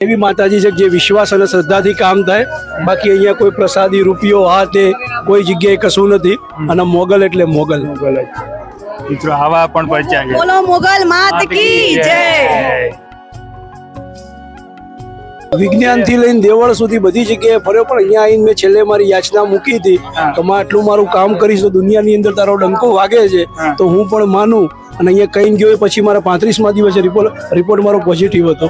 એવી માતાજી છે જે વિશ્વાસ અને શ્રદ્ધાથી કામ થાય. બાકી અહીંયા કોઈ પ્રસાદી રૂપિયો આ તે કોઈ જગ્યાએ કશું નથી. અને મોગલ એટલે મોગલ. મિત્રો આવા પણ પરિચય છે. બોલો મોગલ માત કી જય. વિજ્ઞાનથી લઈને દેવળ સુધી બધી જગ્યાએ ફર્યો, પણ અહીંયા આવીને મેં છેલ્લે મારી યાચના મૂકી હતી કે માં આટલું મારું કામ કરીશ તો દુનિયાની અંદર તારો ડંકો વાગે છે તો હું પણ માનું. અને અહીંયા કઈ ગયો પછી મારા 35મા દિવસે રિપોર્ટ મારો પોઝિટિવ હતો.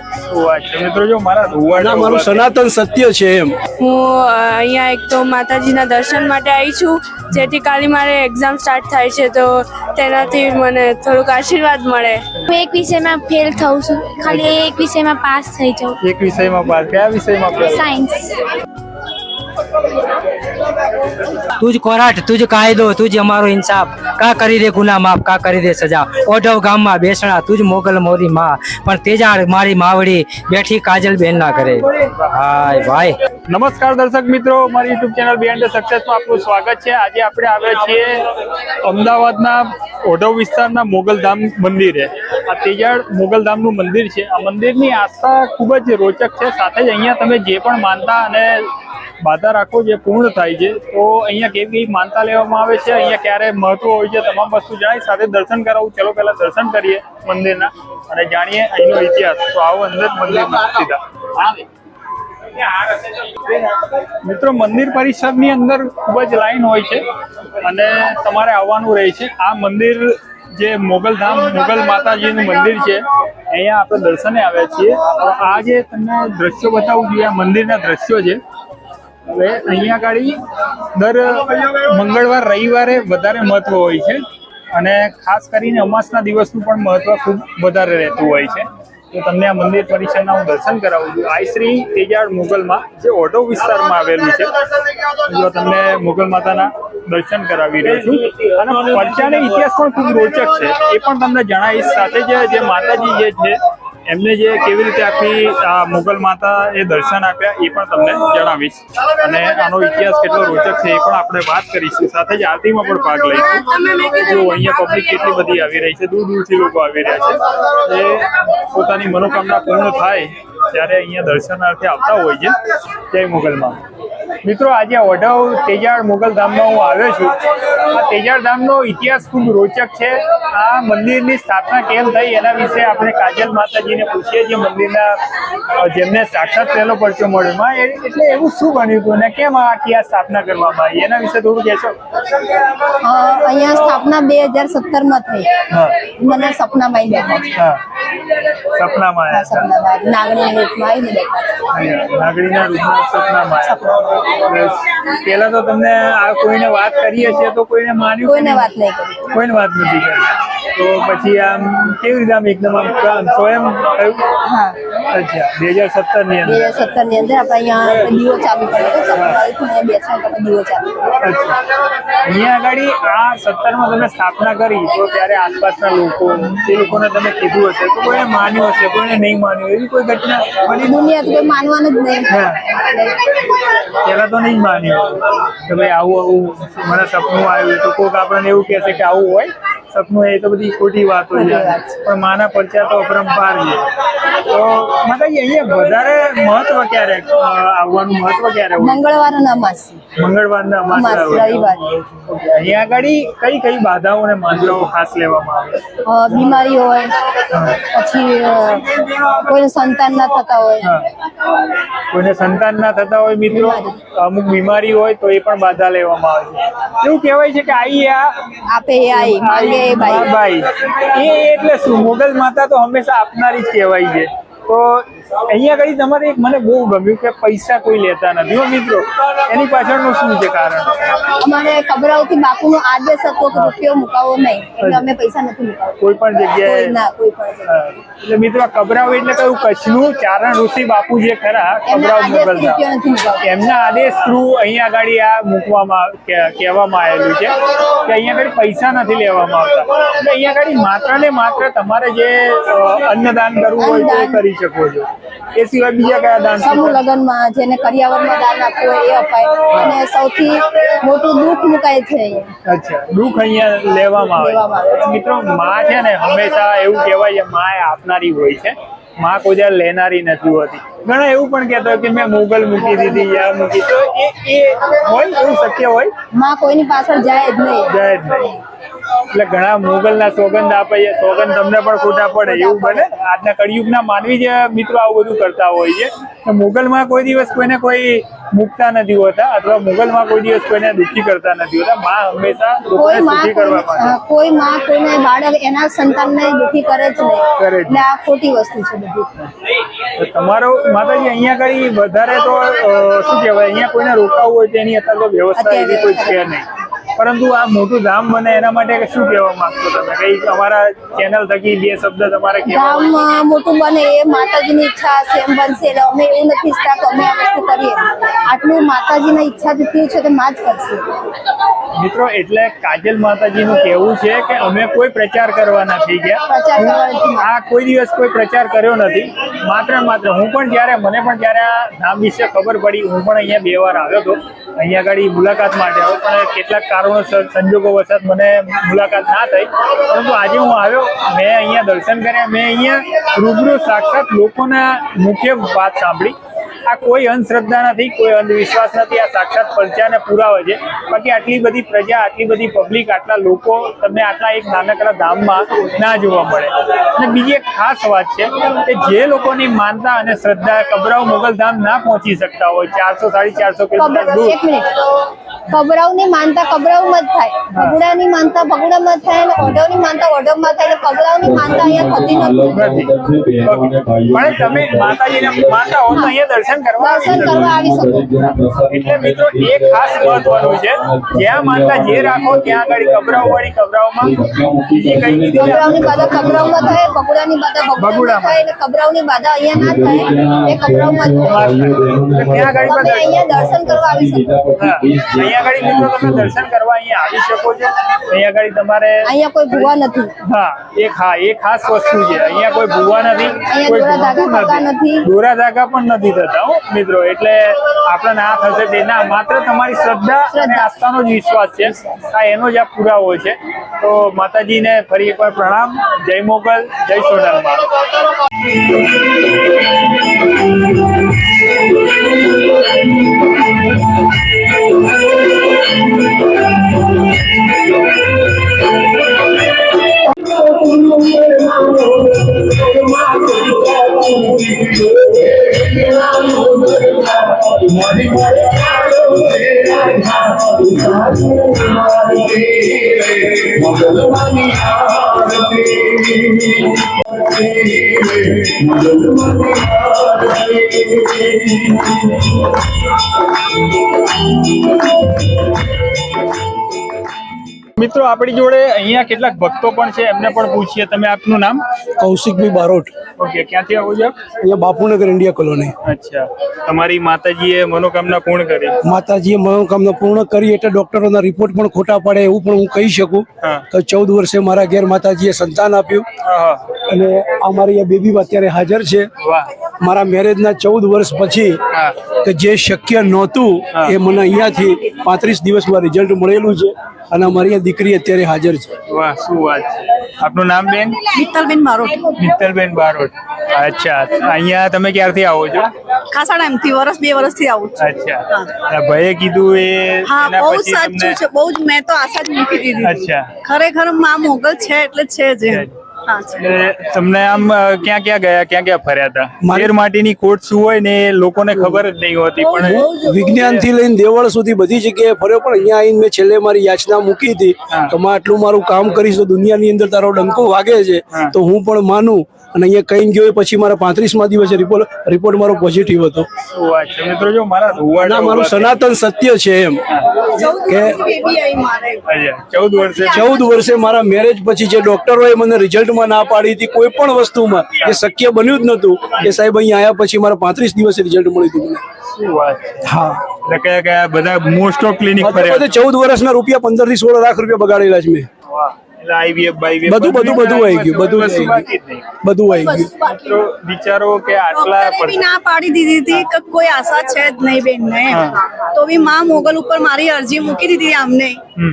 મિત્રો જો મારું સનાતન સત્ય છે એમ. હું અહીંયા એક તો માતાજીના દર્શન માટે આવી છું, જેથી કાલે મારે એક્ઝામ સ્ટાર્ટ થાય છે તો તેનાથી મને થોડુંક આશીર્વાદ મળે. હું એક વિષયમાં ફેલ થઉં છું, ખાલી એક વિષયમાં પાસ થઈ જાઉં. એક વિષયમાં પાસ? કયા વિષયમાં પાસ? સાયન્સ. તુજ કોરાટ, તુજ કાયદો, તુજ અમારો ઇન્સાફ, કા કરી દે ગુના માફ, કા કરી દે સજા. ઓઢવ ગામમાં બેસણા, તુજ મોગલ મોરી માં, પણ તેજાળ મારી માવડી બેઠી કાજલ બેન ના કરે. હાય ભાઈ. નમસ્કાર દર્શક મિત્રો, મારી યુટ્યુબ ચેનલ બિહાઇન્ડ ધ સક્સેસમાં આપનું સ્વાગત છે. આજે આપણે આવ્યા છીએ અમદાવાદના ઓઢવ વિસ્તારના મોગલધામ મંદિરે. આ તેજાળ મોગલધામનું મંદિર છે. આ મંદિરની આસ્થા ખૂબ જ રોચક છે. સાથે જ અહીંયા તમે જે પણ માનતા અને બાધા રાખો જે પૂર્ણ થાય છે, તો અહીંયા કેવી માનતા લેવામાં આવે છે, અહીંયા ક્યારે મહત્વ હોય છે, તમામ વસ્તુ જણાય. સાથે દર્શન કરાવું. ચલો પહેલા દર્શન કરીએ મંદિરના અને જાણીએ અહીંનો ઇતિહાસ. તો આવો અંદર મંદિરમાં સીધા. મિત્રો મંદિર પરિસરની અંદર ખૂબ જ લાઈન હોય છે અને તમારે આવવાનું રહે છે. આ મંદિર જે મોગલધામ મોગલ માતાજીનું મંદિર છે, અહીંયા આપણે દર્શને આવ્યા છીએ. આ જે તમને દ્રશ્યો બતાવું જોઈએ, આ મંદિરના દ્રશ્યો છે. હવે અહીંયા ગાડી દર મંગળવાર રવિવારે વધારે મહત્વ હોય છે અને ખાસ કરીને અમાસના દિવસનું પણ મહત્વ ખૂબ વધારે રહેતું હોય છે. તો તમને આ મંદિર પરિસરના હું દર્શન કરાવું છું. આ શ્રી તેજાળ મોગલમાં જે ઓઢવ વિસ્તારમાં આવેલું છે. જો તમને મોગલ માતાના દર્શન કરાવી રહ્યો છું અને પરચાનો ઇતિહાસ પણ ખૂબ રોચક છે, એ પણ તમને જણાવીશ. સાથે જે માતાજી જે છે એમને જે કેવી રીતે આખી આ મોગલ માતા એ દર્શન આપ્યા એ પણ તમને જણાવીશ. અને આનો ઇતિહાસ કેટલો રોચક છે એ પણ આપણે વાત કરીશું. સાથે જ આરતીમાં પણ ભાગ લઈશું. જો અહીંયા પબ્લિક કેટલી બધી આવી રહી છે, દૂર દૂરથી લોકો આવી રહ્યા છે. એ પોતાની મનોકામના પૂર્ણ થાય ત્યારે અહીંયા દર્શનાર્થે આવતા હોય છે. જય મોગલમાં. મિત્રો આજે ઓઢવ તેજાળ મોગલધામમાં હું આવ્યો છું. આ તેજાળ ધામનો ઇતિહાસ ખૂબ રોચક છે. આ મંદિરની સ્થાપના કેમ થઈ એના વિશે આપણે કાજલ માતાજીને પૂછીએ છીએ, મંદિરના જેમને સાક્ષાત પહેલો પરચો મળ્યો. એટલે એવું શું બન્યું હતું ને કેમ આખી આ સ્થાપના કરવામાં આવી એના વિશે થોડું કહેશો? અહીંયા સ્થાપના 2017માં થઈ. મને સપનામાં બેઠા છે. સપનામાં નાગણીના રૂપમાં આવીને બેઠા છે. નાગણીના રૂપમાં સપનામાં. પેલા તો તમને આ કોઈને વાત કરીએ છીએ તો કોઈને માન્યું? કોઈને વાત નહીં કરી. કોઈને વાત નથી કરી. તો પછી આમ કેવી રીતે આમ એકદમ આમ સ્વયં થયું? હા. અચ્છા, 2017 ની અંદર. 2017 ની અંદર આપણે અહીંયા દીવો ચાલુ કર્યો. સપનાથી બેસવા આપણે દીવો ચાલુ કર્યો. અચ્છા, અહીંયા આગળ આ 17માં તમે સ્થાપના કરી તો ત્યારે આસપાસના લોકો તે લોકોને તમે કીધું હશે તો કોઈને માન્યું હશે, કોઈને નહીં માન્યું, એવી કોઈ ઘટના બની? દુનિયા તો કોઈ માનવાનું જ નહીં. પેલા તો નહીં માન્યું કે ભાઈ આવું મને સપનું આવ્યું, તો કોઈક આપણને એવું કહેશે કે આવું હોય સપનું, એ તો બધી ખોટી વાત હોય છે. પણ માના પરચા તો અપરંપાર છે. તો માતાજી અહીંયા વધારે મહત્વ ક્યારે આવવાનું મહત્વ ક્યારે હોય? મંગળવારના અમાસ. મંગળવારના અમાસ, રવિવાર. અહીંયા આગળ કઈ બાધાઓ અને માનતાઓ ખાસ લેવામાં આવે? બીમારી હોય, પછી કોઈને સંતાન ના થતા હોય. કોઈને સંતાન ના થતા હોય મિત્રો, અમુક બીમારી હોય તો એ પણ બાધા લેવામાં આવે છે. એવું કહેવાય છે કે આઈ આપે એ આઈ માંગે એ ભાઈ, એ એટલે શું? મોગલ માતા તો હંમેશા આપનારી જ કહેવાય છે. તો અહીંયા આગળ તમારે એક મને બહુ ગમ્યું કે પૈસા કોઈ લેતા નથી. હો મિત્રો, એની પાછળનું શું છે કારણ? અમારે કબરાઓથી બાપુનો આદેશ હતો કે રૂપિયો મુકાવો નહીં, એટલે અમે પૈસા નથી મુકાવતા કોઈ પણ જગ્યાએ. કોઈ પણ જગ્યાએ. એટલે મિત્રો કબરાઓ એટલે કયું? કચ્છનું ચારણ ઋષિ બાપુ જે ખરા કબરાઓ મોગલધામ, એમના આદેશ થ્રુ અહીંયા આગળ આ મૂકવામાં કહેવામાં આવેલું છે કે અહીંયા આગળ પૈસા નથી લેવામાં આવતા. એટલે અહીંયા આગળ માત્ર ને માત્ર તમારે જે અન્નદાન કરવું હોય તો કરી શકો છો. એ સિવાય બીજા કયા દાન? સમૂહ લગ્નમાં જેને કરિયાવરમાં દાન આપવું હોય એ અપાય. અને સૌથી મોટું દુઃખ મુકાય છે અહીંયા. અચ્છા, દુઃખ અહીંયા લેવામાં આવે. મિત્રો માં છે ને હંમેશા એવું કહેવાય છે માં આપનારી હોય છે. માં કોઈ દર લેનારી નથી હોતી. ઘણા એવું પણ કહેતા હોય કે મેં મોગલ મૂકી દીધી યા મૂકી, તો એ હોય એવું શક્ય હોય? માં કોઈની પાછળ જાય જ નહીં. જાય જ નહીં. એટલે ઘણા મોગલના સોગંદ આપે છે, સોગંદ તમને પણ ખોટા પડે એવું બને. આજના કળિયુગના માનવી જ મિત્રો આવું બધું કરતા હોય છે. તો મોગલમાં કોઈ દિવસ કોઈને કોઈ મૂકતા નથી હોતા, અથવા મોગલમાં કોઈ દિવસ કોઈને દુઃખી કરતા નથી હોતા. માં હંમેશા લોકોને સુખી કરવા માંગે. કોઈ માં કોઈને બાળક એના સંતાનને દુઃખી કરે જ નહીં. કરે જ એટલે આ ખોટી વસ્તુ છે બધી. તો તમારો માતાજી અહીંયા આગળ વધારે તો શું કહેવાય, અહીંયા કોઈને રોકાવું હોય તો એની અત્યારે તો વ્યવસ્થા એવી કોઈ છે નહીં. પરંતુ આ મોટું ધામ બને એના માટે શું કહેવા માંગશો તમે? કઈ અમારા ચેનલ થકી બે શબ્દ તમારે કહેવા હોય? ધામ મોટું બને એ માતાજીની ઈચ્છા હશે એમ બનશે. એટલે અમે એવું નથી ઈચ્છતા કે અમે આ વસ્તુ કરીએ. આટલું માતાજીના ઈચ્છાથી થયું છે તો માં જ કરશે. મિત્રો, એટલે કાજલ માતાજીનું કહેવું છે કે અમે કોઈ પ્રચાર કરવા નથી ગયા. પ્રચાર કરવાથી આ કોઈ દિવસ કોઈ પ્રચાર કર્યો નથી. માત્ર હું પણ મને પણ જ્યારે આ ધામ વિશે ખબર પડી, હું પણ અહીંયા 2 વાર આવ્યો હતો. અહીંયા આગળ મુલાકાત માટે આવ્યો, પણ કેટલાક કારણોસર સંજોગો વસાત મને મુલાકાત ના થઈ. પરંતુ આજે હું આવ્યો, મેં અહીંયા દર્શન કર્યા, મેં અહીંયા રૂબરૂ સાક્ષાત લોકોના મુખ્ય વાત સાંભળી. આ કોઈ અંધશ્રદ્ધા નથી, કોઈ અંધવિશ્વાસ નથી, આ સાક્ષાત પરચાને પુરાવે છે. બાકી આટલી બધી પ્રજા, આટલી બધી પબ્લિક, આટલા લોકો તમને આટલા એક નાનકડા ધામમાં ના જોવા મળે. અને બીજી એક ખાસ વાત છે કે જે લોકોની માનતા અને શ્રદ્ધા કબરાવ મોગલધામ ના પહોંચી શકતા હોય 400-450 કિલોમીટર દૂર, એક મિનિટ, કબરાવની માનતા કબરાવમાં જ થાય, ભગુડાની માનતા ભગુડામાં જ થાય, અને ઓઢવની માનતા ઓઢવમાં થાય. એટલે કબરાવની માનતા અહીંયા થતી નથી. પણ તમે માતાજીને માનતા હો તો અહીંયા દર્શન કરવા આવી શકો. એટલે મિત્રો એ ખાસ મહત્વનું છે. જ્યાં માનતા જે રાખો ત્યાં આગળ કબરાવ વાળી કબરાવમાં, બીજી કઈ કીધી કબરાવની બાધા કબરાવમાં થાય, ભગુડાની બાધા ભગુડામાં થાય, એટલે કબરાવની બાધા અહીંયા ના થાય, એ કબરાવમાં જ થાય. ત્યાં આગળ તમે અહીંયા દર્શન કરવા આવી શકો. અહીંયા આગળ મિત્રો તમે દર્શન કરવા અહીંયા આવી શકો છો. અહીંયા આગળ તમારે અહીંયા કોઈ ભૂવા નથી. એ ખાસ વસ્તુ છે. અહીંયા કોઈ ભૂવા નથી, કોઈ દોરા ધાગા ભૂખું થતા નથી. દોરા ધાગા પણ નથી થતા હો મિત્રો. એટલે આપણે ના થશે તે ના, માત્ર તમારી શ્રદ્ધા અને આસ્થાનો જ વિશ્વાસ છે. આ એનો જ આ પુરાવો છે. તો માતાજીને ફરી એકવાર પ્રણામ. જય મોગલ, જય સોનલમાં. મિત્રો, આપણી જોડે અહીંયા કેટલાક ભક્તો પણ છે, એમને પણ પૂછીએ. તમે આપનું નામ? કૌશિકભાઈ બારોટ. ઓકે, ક્યાંથી આવો છો? અહીંયા બાપુનગર ઇન્ડિયા કોલોની. અચ્છા, તમારી માતાજીએ મનોકામના પૂર્ણ કરી? માતાજીએ મનોકામના પૂર્ણ કરી એટલે ડોક્ટરોના રિપોર્ટ પણ ખોટા પડે એવું પણ હું કહી શકું. તો 14 વર્ષે મારા ઘેર માતાજીએ સંતાન આપ્યું, અને અમારી આ બેબી અત્યારે હાજર છે. વાહ. મારા મેરેજના 14 વર્ષ પછી કે જે શક્ય નહોતું એ મને અહીંયાથી 35 દિવસમાં રિઝલ્ટ મળેલું છે, અને અમારી આ દીકરી અત્યારે હાજર છે. વાહ, શું વાત છે. આપનું નામ બેન? મિત્તલબેન બારોટ. મિત્તલબેન બારોટ. અચ્છા, અહીંયા તમે ક્યારથી આવો છો? ખાસા ટાઈમથી, 2 વર્ષથી આવું છું. અચ્છા, ભાઈએ કીધું એ હા, એના બહુ પછી સાચું તમને? છે. બહુ જ, મેં તો આશા જ મૂકી દીધી. અચ્છા. ખરેખર માં મોગલ છે એટલે છે જ. હા, છે. એટલે તમને આમ ક્યાં ક્યાં ગયા, ક્યાં ક્યાં ફર્યા હતા? ઝેર માટીની ખોટ શું હોય ને એ લોકોને ખબર જ નહીં હોતી. પણ વિજ્ઞાનથી લઈને દેવળ સુધી બધી જગ્યાએ ફર્યો, પણ અહીંયા આવીને મેં છેલ્લે મારી યાચના મૂકી હતી કે માં આટલું મારું કામ કરીશ તો દુનિયાની અંદર તારો ડંકો વાગે છે, તો હું પણ માનું. અને અહીંયા કઈ ગયો પછી મારા 35મા દિવસે રિપોર્ટ મારો પોઝિટિવ હતો. શું વાત છે મિત્રો, જો મારા રૂવાડા મારું સનાતન સત્ય છે એમ કે 14 વર્ષે મારા મેરેજ પછી જે ડોક્ટરોએ મને રિઝલ્ટમાં ના પાડી હતી કોઈ પણ વસ્તુમાં, એ શક્ય બન્યું જ નતું, એ સાહેબ અહીંયા આવ્યા પછી મારા 35 દિવસે રિઝલ્ટ મળ્યું હતું મને. શું વાત છે. હા, એટલે કયા કયા બધા મોસ્ટ ઓફ ક્લિનિક ફર્યા? 14 વર્ષના રૂપિયા 15 થી 16 લાખ રૂપિયા બગાડેલા છે મેં. વાહ. એટલે IVF બાઈવીએફ બધું આવી ગયું, બધું વસ્તુ બાકી જ નહીં. બધું આવી ગયું. મિત્રો, વિચારો કે આટલા ડોક્ટરે બી ના પાડી દીધી હતી કે કોઈ આશા છે જ નહીં બેન ને, તો બી માં મોગલ ઉપર મારી અરજી મૂકી દીધી આમને,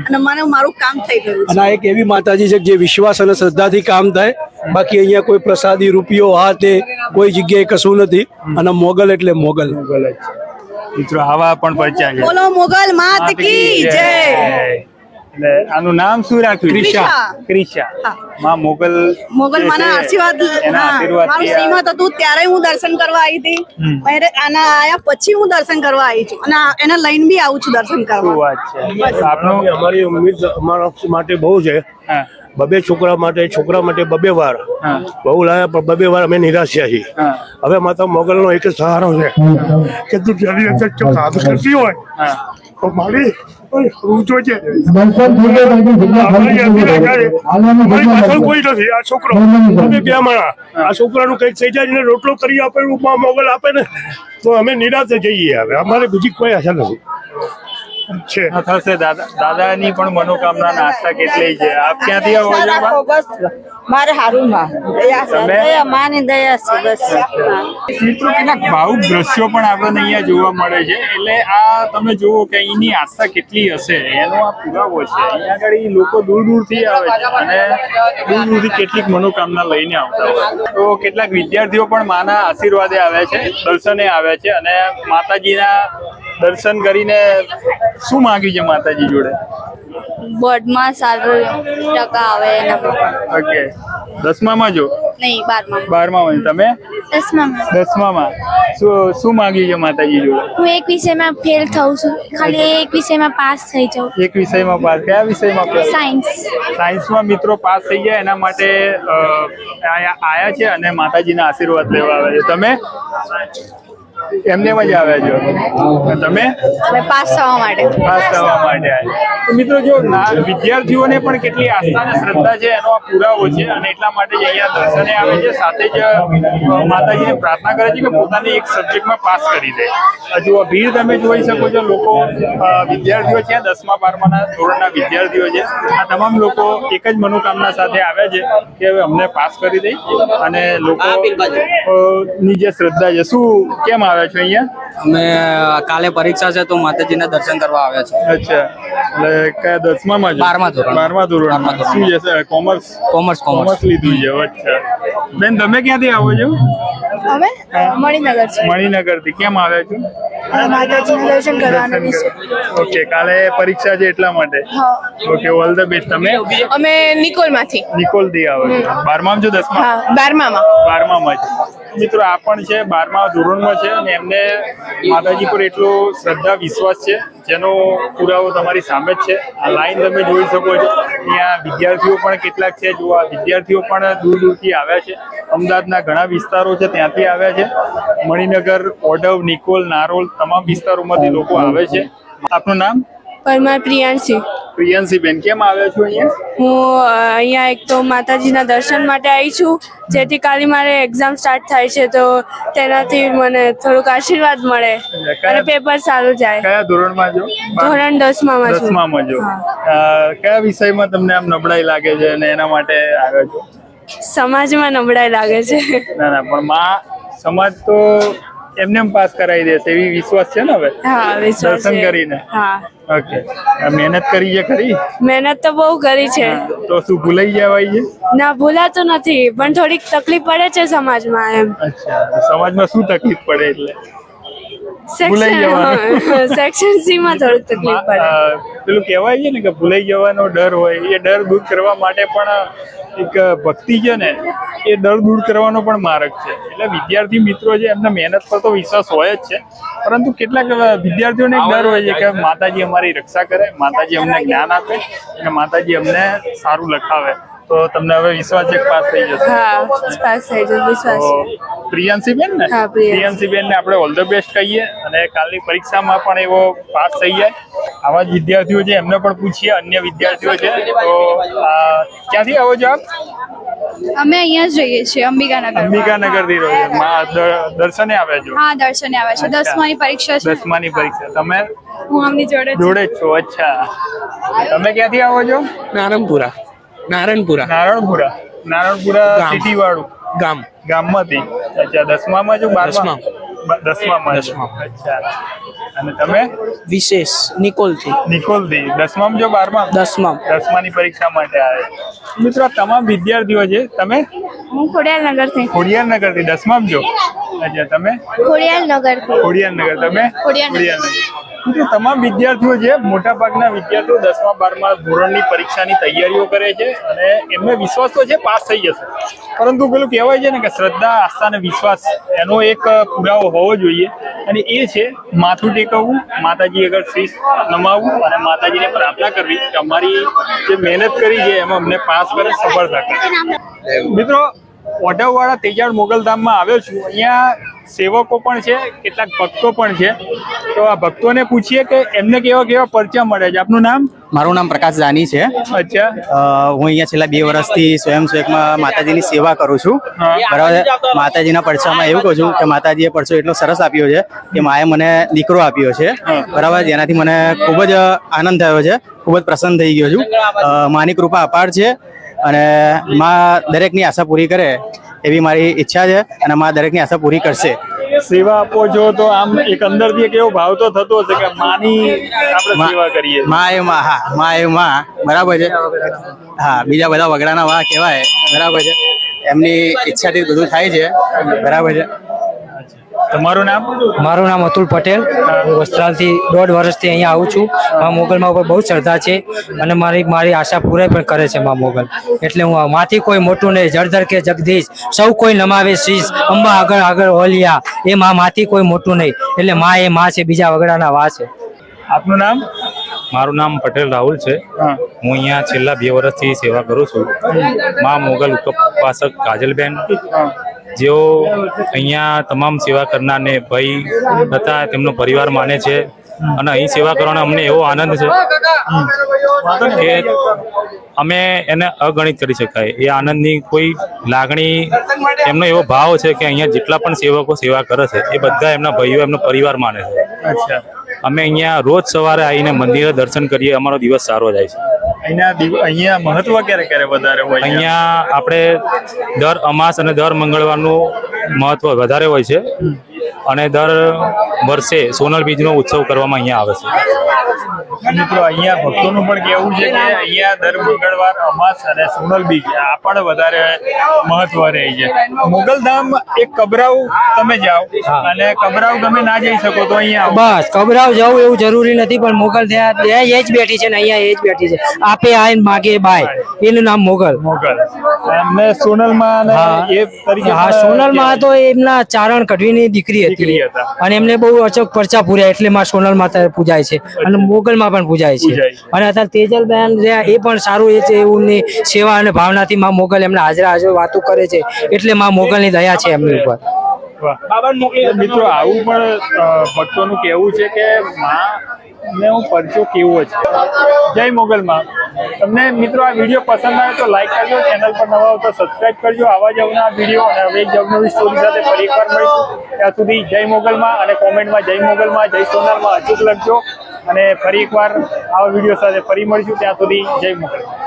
અને મને મારું કામ થઈ ગયું છે. અને આ એક એવી માતાજી છે કે જે વિશ્વાસ અને શ્રદ્ધાથી કામ થાય. બાકી અહીંયા કોઈ પ્રસાદી રૂપિયો આ તે કોઈ જગ્યાએ કશું નથી અને મોગલ એટલે મોગલ. મોગલ જ છે. મિત્રો આવા પણ પરિચય છે. બોલો મોગલ માત કી જય. એટલે આનું નામ શું રાખ્યું? ક્રિશા. ક્રિશા. હા. માં મોગલ મોગલ જે માના છે, આશીર્વાદ એના હા, આશીર્વાદથી મારું શ્રીમત હતું ત્યારે હું દર્શન કરવા આવી હતી. મારે આના આયા પછી હું દર્શન કરવા આવી છું અને એને લઈને બી આવું છું દર્શન શું કરવા. વાત છે. આપનું અમારી ઉમ્મીદ અમારા માટે બહુ છે. હા બબે છોકરા માટે બબે વાર હા બહુ લાયા પણ બબે વાર અમે નિરાશ થયા છીએ. હા હવે માતા મોગલનો એક જ સહારો છે કે તું જલ્દી અંદર જો કામ કરતી હોય હા તો મારી હું જોજે. અમારી પાછળ કોઈ નથી. આ છોકરો અમે બે માણા આ છોકરાનું કંઈક થઈ જાય ને રોટલો કરી આપે મોગલ આપે ને તો અમે નિરાશ જઈએ. હવે અમારે બીજી કોઈ આશા નથી છે. થશે. દાદાની પણ મનોકામના આસ્થા કેટલી છે. આપ ક્યાંથી આવો છો બા? મારે હારું માં તમે? દયા માની દયા છે બસ. મિત્રો કેટલાક ભાવુક દ્રશ્યો પણ આપણને અહીંયા જોવા મળે છે. એટલે આ તમે જુઓ કે અહીંની આસ્થા કેટલી હશે એનો આ પુરાવો છે. અહીંયા આગળ લોકો દૂર દૂરથી આવે છે અને દૂર દૂરથી કેટલીક મનોકામના લઈને આવતા હોય. તો કેટલાક વિદ્યાર્થીઓ પણ માના આશીર્વાદે આવે છે, દર્શને આવે છે અને માતાજીના દર્શન કરીને શું માંગ્યું છે માતાજી જોડે? બોર્ડમાં સારું ટકા આવે એના. ઓકે. 10મામાં જો? નહીં 12માં. 12માં. તમે? 10માં. 10મામાં. શું માંગ્યું છે માતાજી જોડે? હું એક વિષયમાં ફેલ થઉં છું, ખાલી એક વિષયમાં પાસ થઈ જાઉં. એક વિષયમાં પાસ. કયા વિષયમાં પાસ? સાયન્સ. સાયન્સમાં મિત્રો પાસ થઈ જાય એના માટે આયા છે અને માતાજીના આશીર્વાદ લેવા આવે છે. તમે એમને જ આવ્યા છો? તમે હવે પાસ થવા માટે. પાસ થવા માટે આવ્યા. તો મિત્રો જો વિદ્યાર્થીઓને પણ કેટલી આસ્થા અને શ્રદ્ધા છે એનો આ પુરાવો છે અને એટલા માટે જ અહીંયા દર્શને આવે છે. સાથે જ માતાજીને પ્રાર્થના કરે છે કે પોતાની એક સબ્જેક્ટમાં પાસ કરી દે. હજુ આ ભીડ તમે જોઈ શકો છો. લોકો વિદ્યાર્થીઓ છે, 10મા 12માના ધોરણના વિદ્યાર્થીઓ છે. આ તમામ લોકો એક જ મનોકામના સાથે આવ્યા છે કે હવે અમને પાસ કરી દે અને લોકો ની જે શ્રદ્ધા છે. શું કેમ આવ્યા છો અહીંયા? અમે કાલે પરીક્ષા છે તો માતાજીના દર્શન કરવા આવ્યા છે. અચ્છા. એટલે કયા 10મામાં છો? 12મા ધોરણ. 12મા ધોરણ. શું છે? કોમર્સ કોમર્સ લીધું છે. અચ્છા. બેન તમે ક્યાંથી આવો છો? અમે મણિનગર છે. મણિનગરથી. કેમ આવ્યા છો? માતાજીના દર્શન કરવાના વિશે. ઓકે. કાલે પરીક્ષા છે એટલા માટે. ઓકે. All the best. તમે? અમે નિકોલમાંથી. નિકોલથી આવો છો. 12મામાં છો? 10મા? 12માં. 12મામાં છે. મિત્રો આ પણ છે 12મા ધોરણમાં છે અને એમને માતાજી પર એટલો શ્રદ્ધા વિશ્વાસ છે જેનો પુરાવો તમારી સામે જ છે. આ લાઈન તમે જોઈ શકો છો. અહીંયા વિદ્યાર્થીઓ પણ કેટલાક છે. જો આ વિદ્યાર્થીઓ પણ દૂર દૂરથી આવ્યા છે. અમદાવાદના ઘણા વિસ્તારો છે ત્યાંથી આવ્યા છે. મણિનગર, ઓઢવ, નિકોલ, નારોલ તમામ વિસ્તારોમાંથી લોકો આવે છે. આપનું નામ? પરમાર પ્રિયાંશી. પ્રિયંશી બેન. કેમ આવ્યા છો અહીંયા? હું અહીંયા એક તો માતાજીના દર્શન માટે આવી છું, જેથી કાલે મારે એક્ઝામ સ્ટાર્ટ થાય છે તો તેનાથી મને થોડુંક આશીર્વાદ મળે અને પેપર સારું જાય. કયા ધોરણમાં છો? ધોરણ 10માં છું. 10મામાં છો. કયા વિષયમાં તમને આમ નબળાઈ લાગે છે અને એના માટે આવ્યા છો? સમાજમાં નબળાઈ લાગે છે. ના પણ સમાજ તો એમને પાસ કરાવી દેશે એવી વિશ્વાસ છે ને હવે? હા, વિશ્વાસ દર્શન છે. કરીને. હા. ઓકે. મહેનત કરી છે ખરી? મહેનત તો બહુ કરી છે. તો શું ભૂલાઈ જવાય છે? ના, ભૂલાતું નથી પણ થોડીક તકલીફ પડે છે સમાજમાં એમ. અચ્છા. સમાજમાં શું તકલીફ પડે એટલે? ભૂલાઈ જવાનું. સેક્શન સી માં થોડીક તકલીફ પડે. પેલું કહેવાય છે ને કે ભૂલાઈ જવાનો ડર હોય, એ ડર દૂર કરવા માટે પણ એક ભક્તિ છે ને એ ડર દૂર કરવાનો પણ માર્ગ છે. એટલે વિદ્યાર્થી મિત્રો છે એમને મહેનત પર તો વિશ્વાસ હોય જ છે, પરંતુ કેટલાક વિદ્યાર્થીઓને એક ડર હોય છે કે માતાજી અમારી રક્ષા કરે, માતાજી અમને જ્ઞાન આપે અને માતાજી અમને સારું લખાવે. તો તમને હવે વિશ્વાસ છે પાસ થઈ જશે? હા, પાસ થઈ જશે વિશ્વાસ. પ્રિયાંશી બેન ને? હા, પ્રિયાંશી બેન ને આપણે ઓલ ધ બેસ્ટ કહીએ અને કાલની પરીક્ષામાં પણ એવો પાસ થઈ જાય. આવા જ વિદ્યાર્થીઓ છે એમને પણ પૂછીએ. અન્ય વિદ્યાર્થીઓ છે તો ક્યાંથી આવો છો આપ? અમે અહીંયા જ રહીએ છીએ અંબિકાનગર. અંબિકાનગરથી રહો છો? દર્શને આવ્યા છો? હા, દર્શને આવે છે. 10માની પરીક્ષા છે. 10માની પરીક્ષા. તમે? હું આમની જોડે જ જોડે જ છો? અચ્છા. તમે ક્યાંથી આવો છો? નારણપુરા. નારણપુરા સિટી વાળું ગામમાંથી. અચ્છા. 10મામાં છો? 12માં? 10મામાં. અચ્છા. અને તમે? વિશેષ નિકોલથી. 10મામાં છો? 12માં? 10માની પરીક્ષા માટે આવે. મિત્રો આ તમામ વિદ્યાર્થીઓ છે. તમે? હું ખોડિયાલ નગરથી. ખોડિયાર નગરથી 10માં છો? અચ્છા, તમે? ખોડિયાલ નગરથી. ખોડિયાર નગર. તમે? ખોડિયાર નગર. મિત્રો, તમામ વિદ્યાર્થીઓ છે, મોટા ભાગના વિદ્યાર્થીઓ 10મા 12મા ધોરણની પરીક્ષાની તૈયારીઓ કરે છે અને એમને વિશ્વાસ તો છે પાસ થઈ જશે, પરંતુ પેલું કહેવાય છે ને કે શ્રદ્ધા, આસ્થા અને વિશ્વાસ એનો એક પુરાવો હોવો જોઈએ, અને એ છે માથું ટેકવવું, માતાજી આગળ શીશ નમાવવું અને માતાજીને પ્રાર્થના કરવી કે અમારી જે મહેનત કરી છે એમાં અમને પાસ કરે, સફળતા કરે. મિત્રો, ઓઢવવાળા તેજાળ મોગલધામમાં આવ્યો છું. અહીંયા સેવકો પણ છે, કેટલાક ભક્તો પણ છે. તો આ ભક્તોને પૂછીએ કે એમને કેવા કેવા પરચા મળે છે. આપનું નામ? મારું નામ પ્રકાશ જાની છે. અચ્છા. હું અહીંયા છેલ્લા 2 વર્ષથી સ્વયંસેવકમાં માતાજીની સેવા કરું છું. બરાબર. માતાજીના પરચામાં એવું કહું છું કે માતાજીએ પરચો એટલો સરસ આપ્યો છે કે માએ મને દીકરો આપ્યો છે. બરાબર. જેનાથી મને ખૂબ જ આનંદ થયો છે, ખૂબ જ પ્રસન્ન થઈ ગયો છું. માની કૃપા અપાર છે અને માં દરેકની આશા પૂરી કરે એવી મારી ઈચ્છા છે અને માં દરેકની આશા પૂરી કરશે. સેવા આપો છો તો આમ એક અંદરથી એક એવો ભાવ તો થતો હશે કે માની આપણે સેવા કરીએ. માં એ માં. હા, માં એ માં. બરાબર છે. હા, બીજા બધા વગડાના વા કહેવાય. બરાબર છે. એમની ઈચ્છાથી બધું થાય છે. બરાબર છે. તમારું નામ? મારું નામ અતુલ પટેલ. હું વસ્ત્રાલથી 1.5 વર્ષથી અહીંયા આવું છું. મા મોગલમાં ઉપર બહુ શ્રદ્ધા છે અને મારી આશા પૂરી પણ કરે છે મા મોગલ. એટલે હું માથી કોઈ મોટું નહીં, જળધર કે જગદીશ સૌ કોઈ નમાવે શીશ, અંબા આગળ આગળ ઓલિયા, એ માથી કોઈ મોટું નહીં. એટલે મા એ મા છે, બીજા વગડાના વા છે. આપનું નામ? મારું નામ પટેલ રાહુલ છે. હું અહીંયા છેલ્લા 2 વર્ષથી સેવા કરું છું. મા મોગલ ઉપાસક કાજલબેન, જેઓ અહીંયા તમામ સેવા કરનારને ભાઈ તથા તેમનો પરિવાર માને છે અને અહીં સેવા કરવાનો અમને એવો આનંદ છે કે અમે એને અગણિત કરી શકાય. એ આનંદની કોઈ લાગણી, એમનો એવો ભાવ છે કે અહીંયા જેટલા પણ સેવકો સેવા કરે છે એ બધા એમના ભાઈઓ, એમનો પરિવાર માને છે. અચ્છા. અમે અહીંયા રોજ સવારે આવીને મંદિરે દર્શન કરીએ, અમારો દિવસ સારો જાય છે. અહીંયા મહત્વ ક્યારે વધારે હોય? અહીંયા આપણે દર અમાસ અને દર મંગળવારનું મહત્વ વધારે હોય છે અને દર વર્ષે સોનલ બીજનો ઉત્સવ કરવામાં અહીંયા આવે છે. મિત્રો, અહીંયા ભક્તોનું પણ કહેવું છે કે અહીંયા દર મંગળવાર અમાસ અને સોનલ બીજ આ પણ વધારે મહત્વ રહે છે. મોગલધામ એક કબરાવ તમે જાઓ અને કબરાવ તમે ના જઈ શકો તો અહીંયા બસ કબરાવ જવું એવું જરૂરી નથી, પણ મોગલ ત્યાં એ જ બેઠી છે ને અહીંયા એ જ બેઠી છે. આપે આઈને માગે બાય, એનું નામ મોગલ. એમને સોનલમાં એ તરીકે. હા, સોનલમાં તો એમના ચારણ કઢવીની દીકરી હતી અને એમને બહુ અચોક પરચા પૂર્યા, એટલે માં સોનલ માતા પૂજાય છે અને મોગલમાં પણ પૂજાય છે. અને અત્યારે તેજલબેન રહ્યા એ પણ સારું એ છે, એમની સેવા અને ભાવનાથી માં મોગલ એમને હાજરા વાતો કરે છે, એટલે માં મોગલની દયા છે એમની ઉપર. મિત્રો, આવું પણ ભક્તોનું કહેવું છે કે માં હું પરચો કેવો છે. જય મોગલમાં. તમને મિત્રો આ વિડીયો પસંદ આવે તો લાઈક કરજો, ચેનલ પર નવા હો તો સબસ્ક્રાઇબ કરજો. આવા જ અવનવા વિડીયો અને હવે એક નવી સ્ટોરી સાથે ફરી એકવાર મળીશું. ત્યાં સુધી જય મોગલમાં અને કોમેન્ટમાં જય મોગલમાં, જય સોનલમાં અચૂક લખજો અને ફરી એકવાર આવા વિડીયો સાથે ફરી મળીશું. ત્યાં સુધી જય મોગલમાં.